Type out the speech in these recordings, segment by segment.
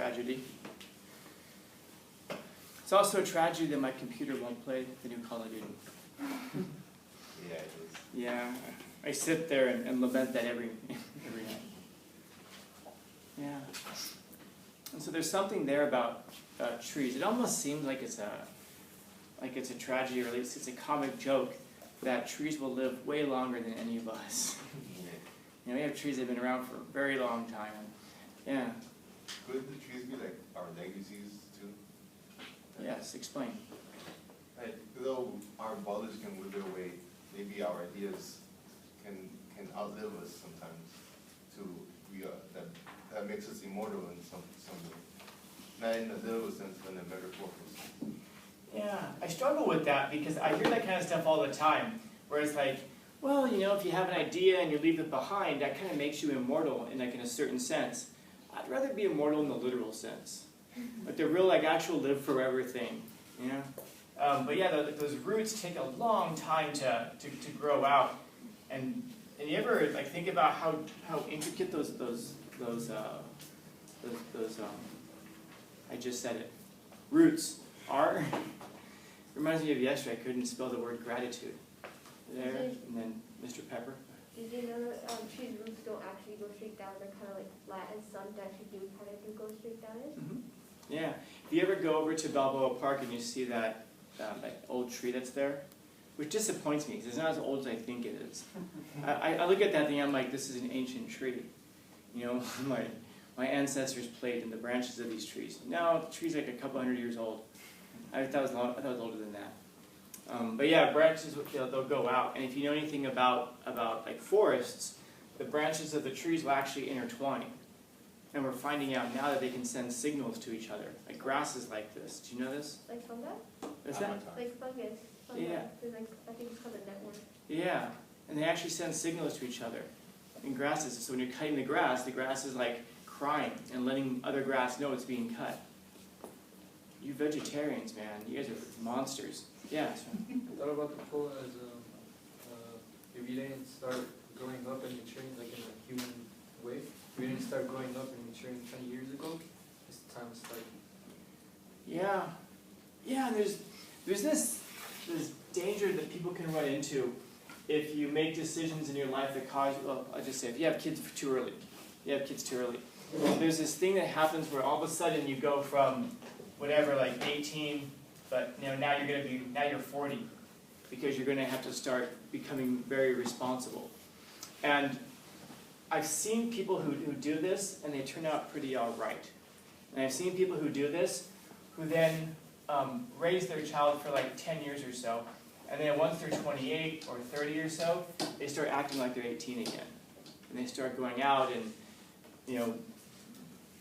tragedy. It's also a tragedy that my computer won't play the new Call of Duty. Yeah, it is. Yeah, I sit there and lament that every night. Yeah. And so there's something there about trees. It almost seems like it's a tragedy, or at least it's a comic joke, that trees will live way longer than any of us. You know, we have trees that have been around for a very long time. Yeah. Could the trees be like our legacies too? Yes, explain. Like, though our bodies can wither away, maybe our ideas can outlive us sometimes. That makes us immortal in some way. Not in a literal sense, but in a metaphorical sense. Yeah, I struggle with that because I hear that kind of stuff all the time, where it's like, well, you know, if you have an idea and you leave it behind, that kind of makes you immortal in a certain sense. I'd rather be immortal in the literal sense, like the real, actual live forever thing, you know. But yeah, those roots take a long time to grow out, and you ever think about how intricate those I just said it, roots are. Reminds me of yesterday. I couldn't spell the word gratitude. There, and then Mr. Pepper. Did you know that trees' roots don't actually go straight down? They're kind of like flat, and some actually do kind of go straight down. Mm-hmm. Yeah. If you ever go over to Balboa Park and you see that old tree that's there, which disappoints me because it's not as old as I think it is. I look at that thing, I'm like, this is an ancient tree. You know, my ancestors played in the branches of these trees. No, the tree's like a couple hundred years old. I thought it was older than that. But yeah, branches, they'll go out. And if you know anything about forests, the branches of the trees will actually intertwine. And we're finding out now that they can send signals to each other. Like grasses like this. Do you know this? Like fungi? What's that? Like fungus. Fungi. Yeah. I think it's called a network. Yeah. And they actually send signals to each other in grasses. So when you're cutting the grass is like crying and letting other grass know it's being cut. You vegetarians, man, you guys are monsters. Yeah. So. I thought about the quote as if you didn't start growing up and maturing like in a human way, if you didn't start growing up and maturing 20 years ago, it's time to start. Yeah. Yeah, there's this danger that people can run into if you make decisions in your life that cause, well, I'll just say, if you have kids too early. You have kids too early. There's this thing that happens where all of a sudden you go from whatever, like 18, but now you're 40, because you're going to have to start becoming very responsible. And I've seen people who do this, and they turn out pretty all right. And I've seen people who do this, who then raise their child for like 10 years or so, and then once they're 28 or 30 or so, they start acting like they're 18 again. And they start going out and,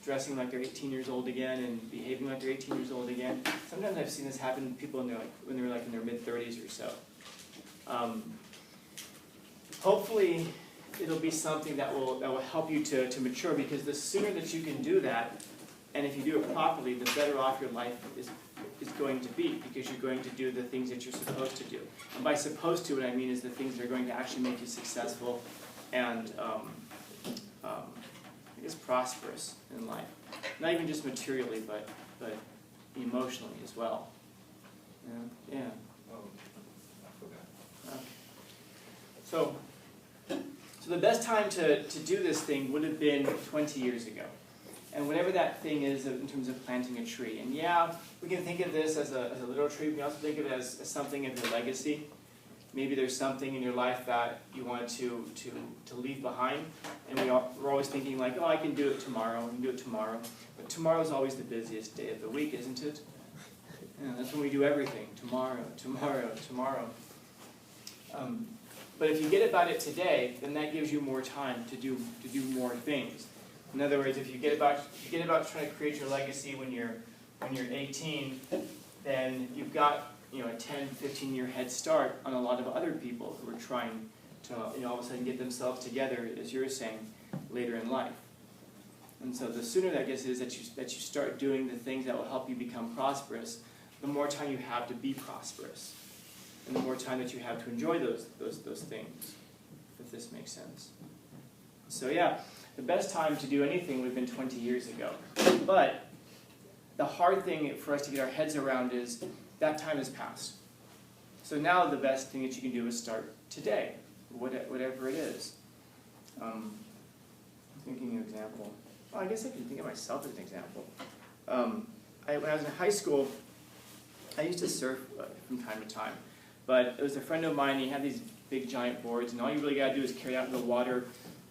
dressing like they're 18 years old again and behaving like they're 18 years old again. Sometimes I've seen this happen to people when they're in their mid-30s or so. Hopefully, it'll be something that will help you to mature, because the sooner that you can do that, and if you do it properly, the better off your life is going to be, because you're going to do the things that you're supposed to do. And by supposed to, what I mean is the things that are going to actually make you successful and I guess prosperous in life. Not even just materially, but emotionally as well. Yeah. Oh, I forgot. Okay. So the best time to do this thing would have been 20 years ago. And whatever that thing is in terms of planting a tree. And yeah, we can think of this as a literal tree. We can also think of it as something of your legacy. Maybe there's something in your life that you want to leave behind. And we're always thinking like, oh, I can do it tomorrow, I can do it tomorrow. But tomorrow is always the busiest day of the week, isn't it? Yeah, that's when we do everything. Tomorrow, tomorrow, tomorrow. But if you get about it today, then that gives you more time to do more things. In other words, if you get about trying to create your legacy when you're 18, then you've got a 10, 15-year head start on a lot of other people who are trying to all of a sudden get themselves together, as you're saying, later in life. And so the sooner that is that you start doing the things that will help you become prosperous, the more time you have to be prosperous, and the more time that you have to enjoy those things, if this makes sense. So yeah, the best time to do anything would have been 20 years ago. But the hard thing for us to get our heads around is that time has passed. So now the best thing that you can do is start today, whatever it is. I'm thinking of an example. Well, I guess I can think of myself as an example. When I was in high school, I used to surf from time to time. But it was a friend of mine, he had these big giant boards, and all you really got to do is carry out in the water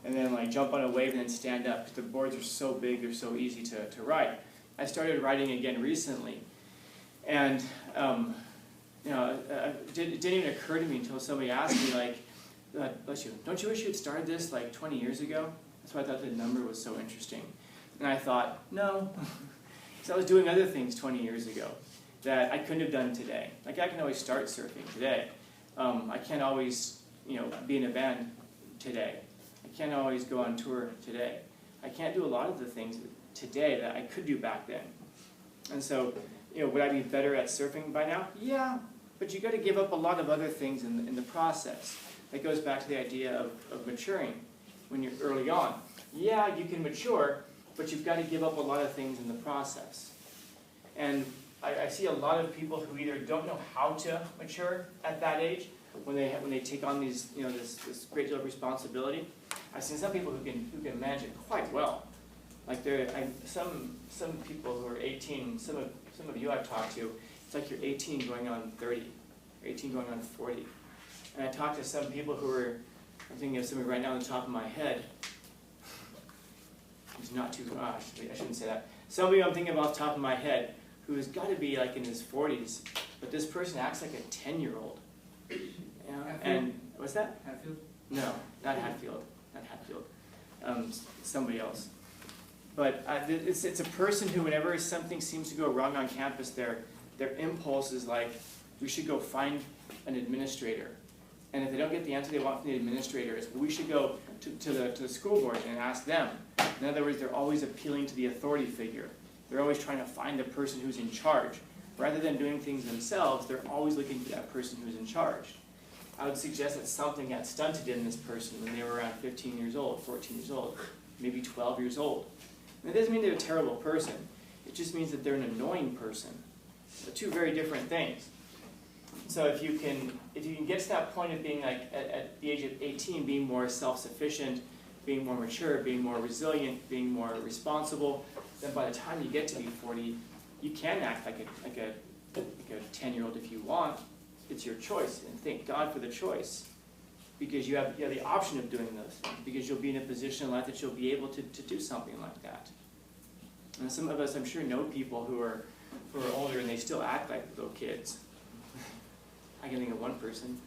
and then like jump on a wave and then stand up. Because the boards are so big, they're so easy to ride. I started riding again recently. And it didn't even occur to me until somebody asked me, like, bless you, don't you wish you had started this like 20 years ago? That's why I thought the number was so interesting. And I thought, no, because I was doing other things 20 years ago that I couldn't have done today. Like I can always start surfing today. I can't always, be in a band today. I can't always go on tour today. I can't do a lot of the things today that I could do back then. And so, would I be better at surfing by now? Yeah, but you got to give up a lot of other things in the process. That goes back to the idea of maturing when you're early on. Yeah, you can mature, but you've got to give up a lot of things in the process. And I see a lot of people who either don't know how to mature at that age when they take on these this great deal of responsibility. I've seen some people who can manage it quite well. Like some people who are 18, some of you I've talked to, it's like you're 18 going on 30, or 18 going on 40. And I talked to some people who are, I'm thinking of somebody right now on the top of my head. He's not too, I shouldn't say that. Somebody I'm thinking of off the top of my head who has got to be like in his 40s, but this person acts like a 10-year-old. And what's that? Hatfield? No, not Hatfield. Not Hatfield. Somebody else. But it's a person who, whenever something seems to go wrong on campus, their impulse is like, we should go find an administrator. And if they don't get the answer they want from the administrator, it's we should go to the school board and ask them. In other words, they're always appealing to the authority figure. They're always trying to find the person who's in charge. Rather than doing things themselves, they're always looking for that person who's in charge. I would suggest that something got stunted in this person when they were around 15 years old, 14 years old, maybe 12 years old. And it doesn't mean they're a terrible person. It just means that they're an annoying person. They're two very different things. So if you can get to that point of being like at the age of 18, being more self-sufficient, being more mature, being more resilient, being more responsible, then by the time you get to be 40, you can act like a 10-year-old if you want. It's your choice, and thank God for the choice, because you have the option of doing those things, because you'll be in a position in life that you'll be able to do something like that. And some of us, I'm sure, know people who are older and they still act like little kids. I can think of one person.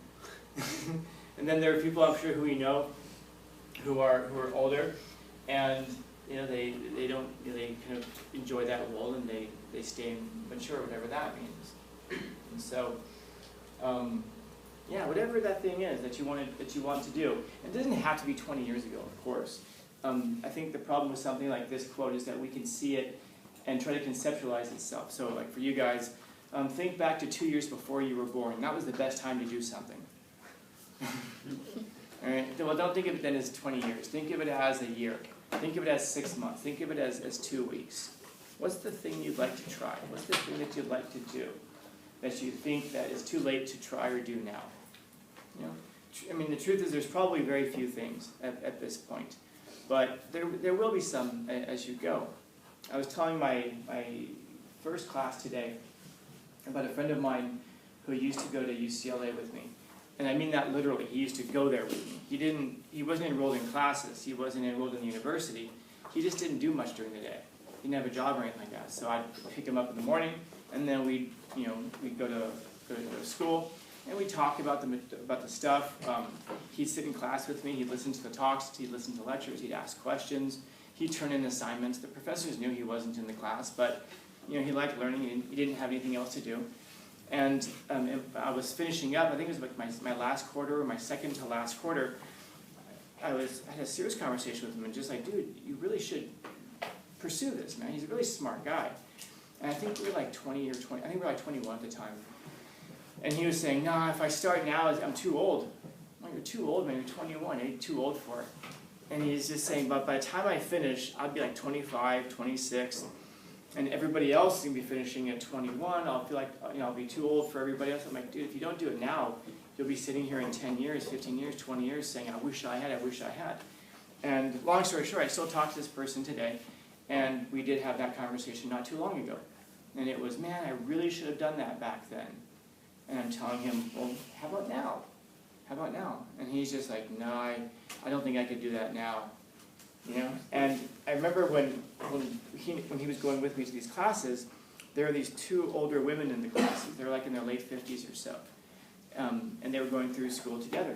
And then there are people I'm sure who we know who are older, and they don't they kind of enjoy that role and they stay mature, whatever that means. And so, whatever that thing is that you want to do, it doesn't have to be 20 years ago, of course. I think the problem with something like this quote is that we can see it and try to conceptualize itself. So, like for you guys, think back to 2 years before you were born. That was the best time to do something. All right. Well, don't think of it then as 20 years. Think of it as a year. Think of it as 6 months. Think of it as 2 weeks. What's the thing you'd like to try? What's the thing that you'd like to do that you think that is too late to try or do now? I mean, the truth is there's probably very few things at this point. But there will be some as you go. I was telling my first class today about a friend of mine who used to go to UCLA with me. And I mean that literally. He used to go there with me. He wasn't enrolled in classes. He wasn't enrolled in the university. He just didn't do much during the day. He didn't have a job or anything like that. So I'd pick him up in the morning, and then we'd go to school, and we'd talk about the stuff. He'd sit in class with me. He'd listen to the talks. He'd listen to lectures. He'd ask questions. He'd turn in assignments. The professors knew he wasn't in the class, but he liked learning. He didn't have anything else to do. And I was finishing up. I think it was like my last quarter or my second to last quarter. I had a serious conversation with him and just like, dude, you really should pursue this, man. He's a really smart guy. And I think we were like 20 or 20. I think we were like 21 at the time. And he was saying, nah, if I start now, I'm too old. Well, you're too old, man. You're 21. You're too old for it. And he's just saying, but by the time I finish, I'll be like 25, 26. And everybody else is gonna be finishing at 21. I'll feel like, I'll be too old for everybody else. I'm like, dude, if you don't do it now, you'll be sitting here in 10 years, 15 years, 20 years saying, I wish I had. And long story short, I still talk to this person today, and we did have that conversation not too long ago. And it was, man, I really should have done that back then. And I'm telling him, well, how about now? How about now? And he's just like, no, I don't think I could do that now. And I remember when he was going with me to these classes, there were these two older women in the classes. They were like in their late 50s or so. And they were going through school together.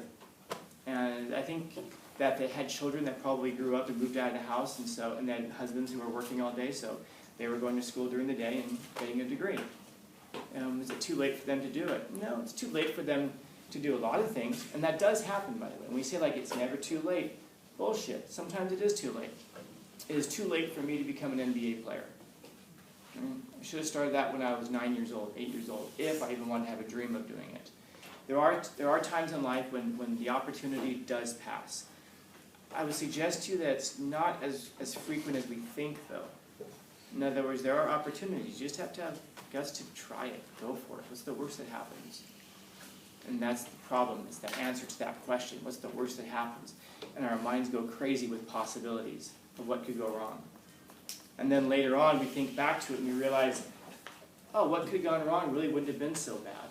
And I think that they had children that probably grew up and moved out of the house, and then husbands who were working all day, so they were going to school during the day and getting a degree. Is it too late for them to do it? No, it's too late for them to do a lot of things, and that does happen, by the way. When we say like it's never too late, bullshit. Sometimes it is too late. It is too late for me to become an NBA player. I should have started that when I was 9 years old, 8 years old, if I even wanted to have a dream of doing it. There are times in life when the opportunity does pass. I would suggest to you that it's not as frequent as we think, though. In other words, there are opportunities. You just have to have guts to try it. Go for it. What's the worst that happens? And that's the problem. It's the answer to that question. What's the worst that happens? And our minds go crazy with possibilities of what could go wrong. And then later on, we think back to it and we realize, oh, what could have gone wrong really wouldn't have been so bad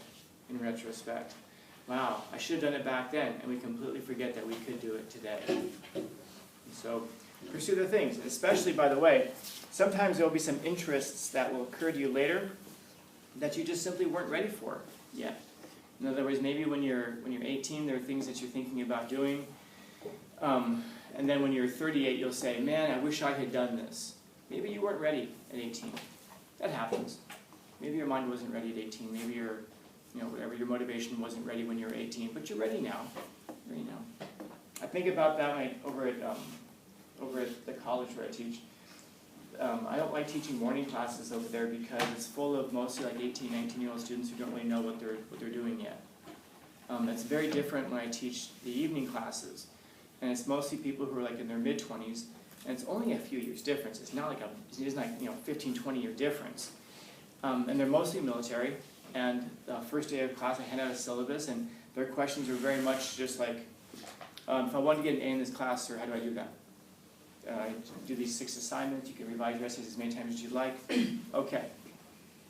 in retrospect. Wow, I should have done it back then, and we completely forget that we could do it today. So pursue the things, especially, by the way, sometimes there will be some interests that will occur to you later that you just simply weren't ready for yet. In other words, maybe when you're 18, there are things that you're thinking about doing, and then when you're 38, you'll say, man, I wish I had done this. Maybe you weren't ready at 18. That happens. Maybe your mind wasn't ready at 18. Maybe whatever your motivation wasn't ready when you were 18, but you're ready now. Ready now. I think about that over at the college where I teach. I don't like teaching morning classes over there because it's full of mostly like 18, 19-year-old students who don't really know what they're doing yet. That's very different when I teach the evening classes, and it's mostly people who are like in their mid-20s, and it's only a few years difference. It's not like it isn't like 15, 20-year difference, and they're mostly military. And the first day of class, I hand out a syllabus, and their questions are very much just like, if I want to get an A in this class, sir, how do I do that? Do these 6 assignments. You can revise your essays as many times as you'd like. Okay,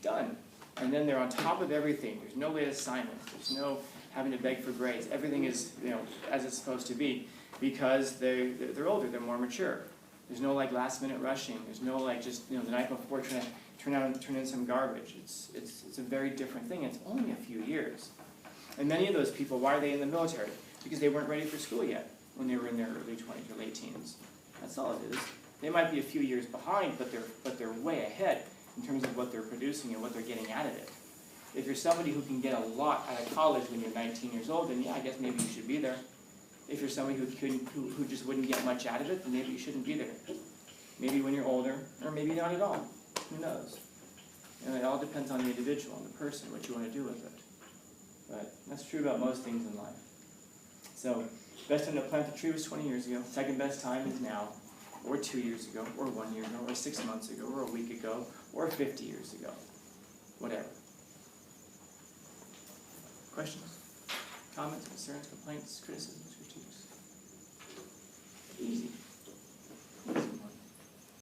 done. And then they're on top of everything. There's no late assignments. There's no having to beg for grades. Everything is as it's supposed to be because they're older. They're more mature. There's no like last minute rushing. There's no like just the night before trying to turn in some garbage. It's a very different thing. It's only a few years. And many of those people, why are they in the military? Because they weren't ready for school yet when they were in their early 20s or late teens. That's all it is. They might be a few years behind, but they're way ahead in terms of what they're producing and what they're getting out of it. If you're somebody who can get a lot out of college when you're 19 years old, then yeah, I guess maybe you should be there. If you're somebody who just wouldn't get much out of it, then maybe you shouldn't be there. Maybe when you're older, or maybe not at all. Who knows? It all depends on the individual, on the person, what you want to do with it. But that's true about most things in life. So, best time to plant a tree was 20 years ago. Second best time is now, or 2 years ago, or 1 year ago, or 6 months ago, or a week ago, or 50 years ago. Whatever. Questions? Comments, concerns, complaints, criticisms, critiques?